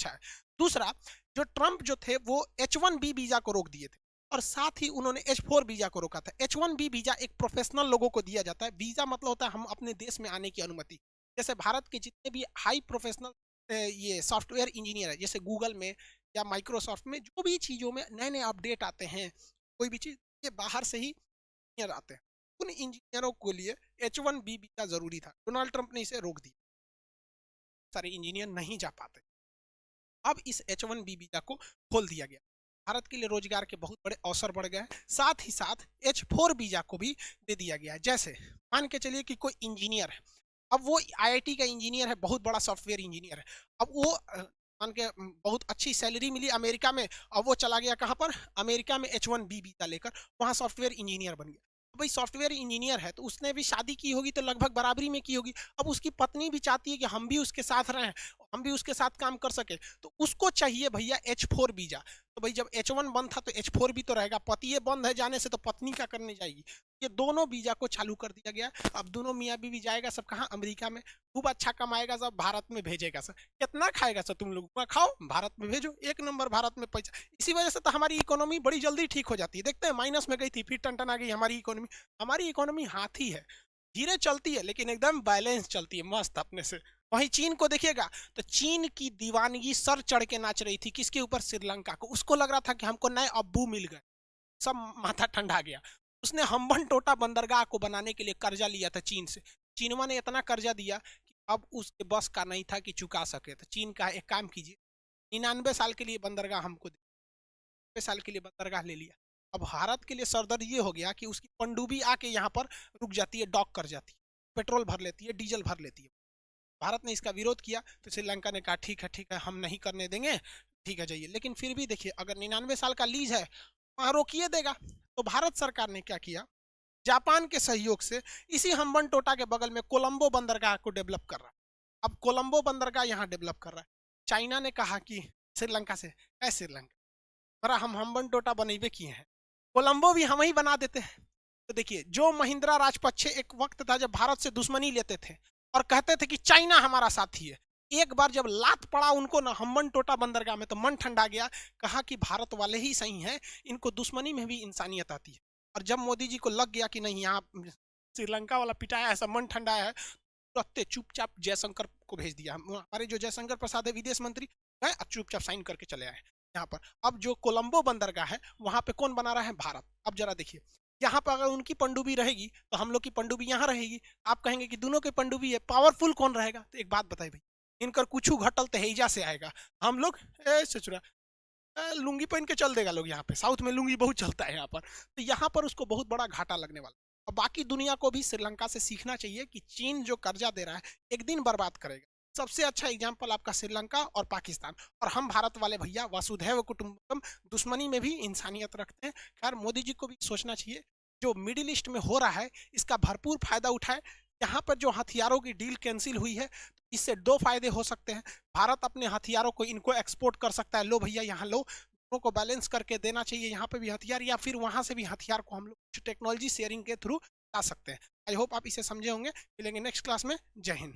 अच्छा है। दूसरा, जो ट्रंप जो थे वो H1B वीजा को रोक दिए थे और साथ ही उन्होंने H4 वीजा को रोका था। H1B वीजा एक प्रोफेशनल लोगों को दिया जाता है। वीजा मतलब होता है हम अपने देश में आने की अनुमति। जैसे भारत के जितने भी हाई प्रोफेशनल ये सॉफ्टवेयर इंजीनियर है, जैसे गूगल में या माइक्रोसॉफ्ट में जो भी चीज़ों में नए नए अपडेट आते हैं, कोई भी चीज़, ये बाहर से ही इंजीनियर आते हैं। उन इंजीनियरों के लिए H1B वीजा जरूरी था। डोनाल्ड ट्रंप ने इसे रोक दिया, सारे इंजीनियर नहीं जा पाते। अब इस H1B वीजा को खोल दिया गया। भारत के लिए रोजगार के बहुत बड़े अवसर बढ़ गए। साथ ही साथ H4 वीजा को भी दे दिया गया है। जैसे मान के चलिए कि कोई इंजीनियर है, अब वो IIT का इंजीनियर है, बहुत बड़ा सॉफ्टवेयर इंजीनियर है। अब वो मान के बहुत अच्छी सैलरी मिली अमेरिका में, अब वो चला गया कहाँ पर, अमेरिका में H1B वीजा लेकर, वहाँ सॉफ्टवेयर इंजीनियर बन गया। भाई सॉफ्टवेयर इंजीनियर है तो उसने भी शादी की होगी तो लगभग बराबरी में की होगी। अब उसकी पत्नी भी चाहती है कि हम भी उसके साथ रहें, हम भी उसके साथ काम कर सके, तो उसको चाहिए भैया H4 वीजा। तो भाई जब H1 बंद था तो H4 भी तो रहेगा। पति ये बंद है जाने से तो पत्नी क्या करने जाएगी। ये दोनों वीजा को चालू कर दिया गया। अब दोनों मियाँ बीवी जाएगा सब कहाँ, अमेरिका में, खूब अच्छा कमाएगा सब, भारत में भेजेगा सर। कितना खाएगा सर, तुम लोग खाओ, भारत में भेजो, एक नंबर भारत में पैसा। इसी वजह से तो हमारी इकोनॉमी बड़ी जल्दी ठीक हो जाती है। देखते हैं माइनस में गई थी, फिर टन आ गई हमारी इकोनॉमी। हमारी इकोनॉमी हाथी है, धीरे चलती है लेकिन एकदम बैलेंस चलती है, मस्त अपने से। वहीं चीन को देखिएगा तो चीन की दीवानगी सर चढ़ के नाच रही थी, किसके ऊपर, श्रीलंका को। उसको लग रहा था कि हमको नए अब्बू मिल गए, सब माथा ठंडा गया। उसने हम्बन टोटा बंदरगाह को बनाने के लिए कर्जा लिया था चीन से। चीनवा ने इतना कर्जा दिया कि अब उसके बस का नहीं था कि चुका सके। तो चीन का एक काम कीजिए, 99 साल के लिए बंदरगाह हमको, 99 साल के लिए बंदरगाह ले लिया। अब भारत के लिए सरदर्द ये हो गया कि उसकी पनडुब्बी आके यहाँ पर रुक जाती है, डॉक कर जाती है, पेट्रोल भर लेती है, डीजल भर लेती है। भारत ने इसका विरोध किया तो श्रीलंका ने कहा ठीक है हम नहीं करने देंगे, ठीक है जाइए। लेकिन फिर भी देखिए, अगर 99 साल का लीज है वहां रोकिए देगा। तो भारत सरकार ने क्या किया, जापान के सहयोग से इसी हम्बन टोटा के बगल में कोलंबो बंदरगाह को डेवलप कर रहा है। अब कोलंबो बंदरगाह यहाँ डेवलप कर रहा है। चाइना ने कहा कि श्रीलंका से, ऐ श्रीलंका, अरे हम हम्बन टोटा बनेबे किए हैं, कोलंबो भी हम ही बना देते हैं। तो देखिए, जो महिंद्रा राजपक्षे एक वक्त था जब भारत से दुश्मनी लेते थे और कहते थे कि चाइना हमारा साथी है, एक बार जब लात पड़ा उनको ना हम्बन टोटा बंदरगाह में तो मन ठंडा गया। कहा कि भारत वाले ही सही हैं, इनको दुश्मनी में भी इंसानियत आती है। और जब मोदी जी को लग गया कि नहीं यहाँ श्रीलंका वाला पिटाया है, सब मन ठंडा है, तुरंत चुपचाप जयशंकर को भेज दिया। हमारे जो जयशंकर प्रसाद है विदेश मंत्री, है चुपचाप साइन करके चले आए यहाँ पर। अब जो कोलंबो बंदरगाह है वहां पे कौन बना रहा है, भारत। अब जरा देखिए, यहाँ पर अगर उनकी पनडुब्बी रहेगी तो हम लोग की पनडुब्बी यहाँ रहेगी। आप कहेंगे कि दोनों की पनडुब्बी है, पावरफुल कौन रहेगा। तो एक बात बताइए भाई, इनकर कुछ घटल तहेजा से आएगा। हम लोग सचुरा लुंगी पहन के चल देगा लोग, यहाँ पे साउथ में लुंगी बहुत चलता है यहाँ पर, तो यहाँ पर उसको बहुत बड़ा घाटा लगने वाला। और बाकी दुनिया को भी श्रीलंका से सीखना चाहिए कि चीन जो कर्जा दे रहा है एक दिन बर्बाद करेगा। सबसे अच्छा एग्जाम्पल आपका श्रीलंका और पाकिस्तान। और हम भारत वाले भैया वसुधैव कुटुंबकम, दुश्मनी में भी इंसानियत रखते हैं। खैर मोदी जी को भी सोचना चाहिए, जो मिडिल ईस्ट में हो रहा है इसका भरपूर फायदा उठाए। यहाँ पर जो हथियारों की डील कैंसिल हुई है, इससे दो फायदे हो सकते हैं। भारत अपने हथियारों को इनको एक्सपोर्ट कर सकता है, लो भैया यहाँ लो, दोनों को बैलेंस करके देना चाहिए, यहाँ पे भी हथियार, या फिर वहां से भी हथियार को हम लोग कुछ टेक्नोलॉजी शेयरिंग के थ्रू ला सकते हैं। आई होप आप इसे समझे होंगे। मिलेंगे नेक्स्ट क्लास में। जय हिंद।